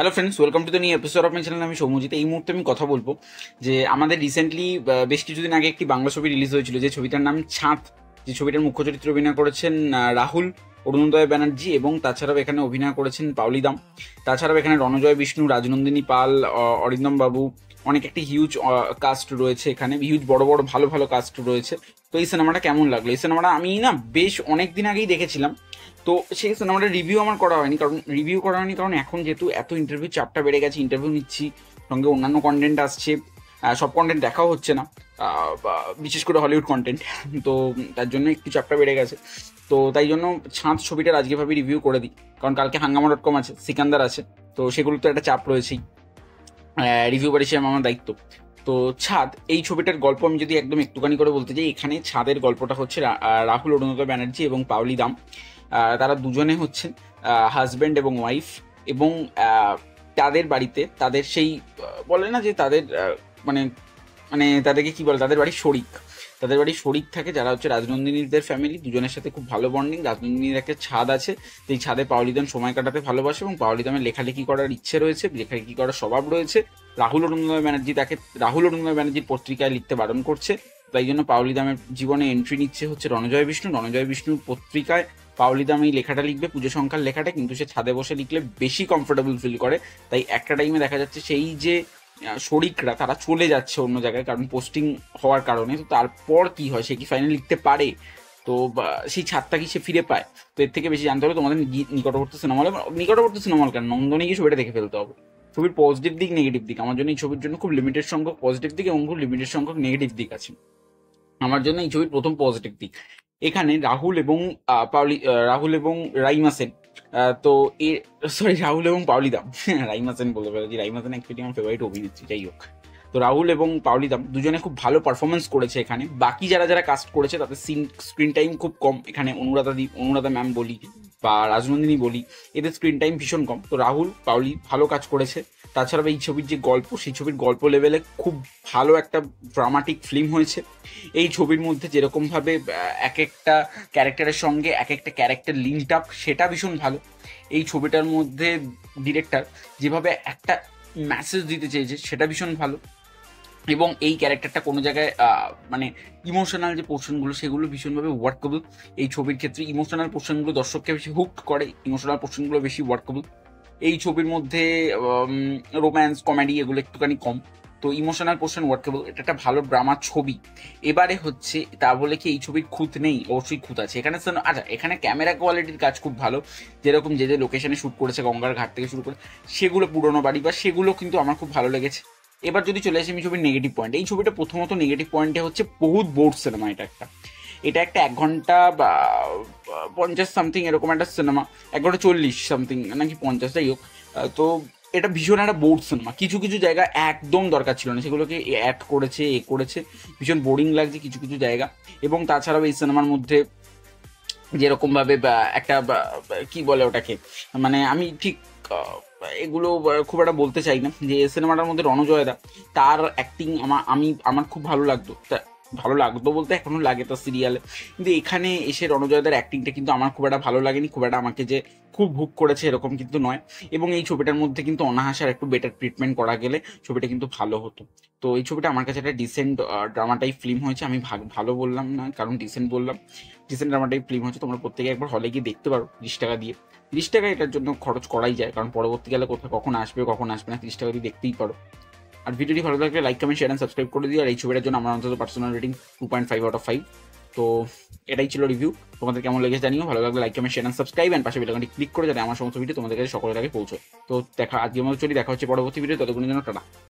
Hello friends, welcome to the new episode of my channel. আমি সৌম্যজিৎ। এই মুহূর্তে আমি কথা বলবো যে আমাদের রিসেন্টলি বেশ কিছুদিন আগে একটি বাংলা ছবি রিলিজ হয়েছিল, যে ছবিটার নাম ছাঁদ। যে ছবিটার মুখ্য চরিত্রে অভিনয় করেছেন রাহুল, অরুণোদয় ব্যানার্জি, এবং তাছাড়াও এখানে অভিনয় করেছেন পাওলি দাম। তাছাড়াও এখানে রণজয় বিষ্ণু, রাজনন্দিনী পাল, অরিন্দম বাবু, অনেক একটি হিউজ কাস্ট রয়েছে। এখানে হিউজ বড় বড় ভালো ভালো কাস্ট রয়েছে। তো এই সিনেমাটা কেমন লাগলো? এই সিনেমাটা আমি না বেশ অনেক দিন আগেই দেখেছিলাম। তো সেই সিনেমাটার রিভিউ আমার করা হয়নি, কারণ এখন যেহেতু এত ইন্টারভিউ চাপটা বেড়ে গেছে, ইন্টারভিউ নিচ্ছি, সঙ্গে অন্যান্য কন্টেন্ট আসছে, সব কন্টেন্ট দেখাও হচ্ছে না, বিশেষ করে হলিউড কন্টেন্ট। তো তার জন্য একটু চাপটা বেড়ে গেছে। তো তাই জন্য ছাঁদ ছবিটার আজকে ভাবে রিভিউ করে দিই, কারণ কালকে হাঙ্গামা.com আছে, সিকান্দার আছে, তো সেগুলো তো একটা চাপ রয়েছেই। রিভিউ বাড়িছে আমার দায়িত্ব। তো ছাদ এই ছবিটার গল্প আমি যদি একদম একটুখানি করে বলতে চাই, এখানে ছাদের গল্পটা হচ্ছে রাহুল, অরুণোদয় ব্যানার্জি এবং পাওলি দাম। তারা দুজনে হচ্ছেন হাজব্যান্ড এবং ওয়াইফ, এবং তাদের বাড়িতে তাদের সেই বলে না যে তাদের মানে মানে তাদেরকে কি বলে, তাদের বাড়ির শরিক থাকে, যারা হচ্ছে রাজনন্দিনীদের ফ্যামিলি। দুজনের সাথে খুব ভালো বন্ডিং। রাজনন্দিনীর একটা ছাদ আছে, সেই ছাদে পাওলিদাম সময় কাটাতে ভালোবাসে, এবং পাওলিদামের লেখালেখি করার ইচ্ছে রয়েছে, লেখালেখি করার স্বভাব রয়েছে। রাহুল অরুণোদয় ব্যানার্জির পত্রিকায় লিখতে বারণ করছে, তাই জন্য পাওলিদামের জীবনে এন্ট্রি নিচ্ছে হচ্ছে রণজয় বিষ্ণুর পত্রিকায় পাওলিদাম এই লেখাটা লিখবে, পুজো সংখ্যার লেখাটা, কিন্তু সে ছাদে বসে লিখলে বেশি কমফোর্টেবল ফিল করে। তাই একটা টাইমে দেখা যাচ্ছে সেই যে শরিকরা তারা চলে যাচ্ছে অন্য জায়গায়, কারণ পোস্টিং হওয়ার কারণে। তো তারপর কি হয়, সে কি ফাইনালি লিখতে পারে? তো সেই ছাদটা কি সে ফিরে পায়? তো এর থেকে বেশি জানতে হলে তোমাদের নিকটবর্তী সিনেমা হল কেন, নন্দনে গিয়ে ছবিটা দেখে ফেলতে হবে। ছবির পজিটিভ দিক, নেগেটিভ দিক, আমার জন্য এই ছবির জন্য খুব লিমিটেড সংখ্যক পজিটিভ দিক এবং খুব লিমিটেড সংখ্যক নেগেটিভ দিক আছে। আমার জন্য এই ছবির প্রথম পজিটিভ দিক, এখানে রাহুল এবং রাইমা সেন, তো রাহুল এবং পাওলি দাম রাইমা সেন বলতে পারি, রাইমা সেন অ্যাকচুয়ালি আমার ফেভারিট অভিনেত্রী, যাই হোক। তো রাহুল এবং পাওলি দাম দুজনে খুব ভালো পারফরমেন্স করেছে এখানে। বাকি যারা কাস্ট করেছে তাদের স্ক্রিন টাইম খুব কম। এখানে অনুরাধা ম্যাম বলি বা রাজনন্দিনী বলি, এদের স্ক্রিন টাইম ভীষণ কম। তো রাহুল, পাওলি ভালো কাজ করেছে। তাছাড়াও এই ছবির যে গল্প, সেই ছবির গল্প লেভেলে খুব ভালো একটা ড্রামাটিক ফিল্ম হয়েছে। এই ছবির মধ্যে যেরকমভাবে এক একটা ক্যারেক্টারের সঙ্গে এক একটা ক্যারেক্টার লিঙ্কড আপ, সেটা ভীষণ ভালো। এই ছবিটার মধ্যে ডিরেক্টর যেভাবে একটা মেসেজ দিতে চেয়েছে, সেটা ভীষণ ভালো। এবং এই ক্যারেক্টারটা কোনো জায়গায় মানে ইমোশনাল যে পোর্শনগুলো, সেগুলো ভীষণভাবে ওয়ার্কেবল। এই ছবির ক্ষেত্রে ইমোশনাল পোর্শনগুলো দর্শককে বেশি হুকড করে, ইমোশনাল পোর্শনগুলো বেশি ওয়ার্কেবল। এই ছবির মধ্যে রোম্যান্স, কমেডি এগুলো একটুখানি কম। তো ইমোশনাল পোর্শন ওয়ার্কেবল, এটা একটা ভালো ড্রামা ছবি। এবারে হচ্ছে তা বলে কি এই ছবির খুঁত নেই? অবশ্যই খুঁত আছে এখানে। আচ্ছা, এখানে ক্যামেরা কোয়ালিটির কাজ খুব ভালো। যেরকম যে লোকেশনে শ্যুট করেছে, গঙ্গার ঘাট থেকে শুরু করে, সেগুলো পুরোনো বাড়ি বা সেগুলো কিন্তু আমার খুব ভালো লেগেছে। এবার যদি চলে আসি আমি ছবির নেগেটিভ পয়েন্ট, এই ছবিটা প্রথমত নেগেটিভ পয়েন্টে হচ্ছে বহুত বোর্ড সিনেমা। এটা একটা 1 ঘন্টা বা 50 সামথিং এরকম একটা সিনেমা, 1 ঘন্টা 40 সামথিং নাকি 50, যাই হোক। তো এটা ভীষণ একটা বোর্ড সিনেমা। কিছু কিছু জায়গা একদম দরকার ছিল না, সেগুলোকে অ্যাড করেছে, ভীষণ বোরিং লাগছে কিছু কিছু জায়গা। এবং তাছাড়াও এই সিনেমার মধ্যে যেরকমভাবে একটা কি বলে ওটাকে, মানে আমি ঠিক এগুলো খুব একটা বলতে চাই না, যে সিনেমাটার মধ্যে রণজয়দা, তার অ্যাক্টিং আমার খুব ভালো লাগতো। ভালো লাগতো বলতে এখনো লাগে তার সিরিয়ালে, কিন্তু এখানে এসে রণজয়দার অ্যাক্টিংটা কিন্তু আমার খুব একটা ভালো লাগেনি, খুব একটা আমাকে যে খুব হুক করেছে এরকম কিন্তু নয়। এবং এই ছবিটার মধ্যে কিন্তু অনাহাসার একটু বেটার ট্রিটমেন্ট করা গেলে ছবিটা কিন্তু ভালো হতো। তো এই ছবিটা আমার কাছে একটা ডিসেন্ট ড্রামা টাইপ ফিল্ম হয়েছে। আমি ভালো বললাম না, কারণ ডিসেন্ট বললাম। ডিসেন্ট ড্রামা টাইপ ফিল্ম হচ্ছে, তোমরা প্রত্যেকে একবার হলে গিয়ে দেখতে পারো 30 টাকা দিয়ে। 30 টাকা এটার জন্য খরচ করাই যায়, কারণ পরবর্তীকালে কখন আসবে না, 30 টাকা দিয়ে দেখতেই পারো। আর ভিডিওটি ভালো লাগলে like, comment, share and subscribe করে দিও। আর এই ছবিটার জন্য আমার অন্তত পার্সোনাল রেটিং 2.5/5। তো এটাই ছিল রিভিউ। তোমাদের কেমন লেগেছে জানিও। ভালো লাগলে like, comment, share and subscribe and পাশে বেল আইকনটি ক্লিক করে যাতে আমার সমস্ত ভিডিও তোমাদের কাছে সকলের আগে পৌঁছয়। তো আজকের মতো দেখা হচ্ছে পরবর্তী ভিডিও। ততক্ষণের জন্য টাটা।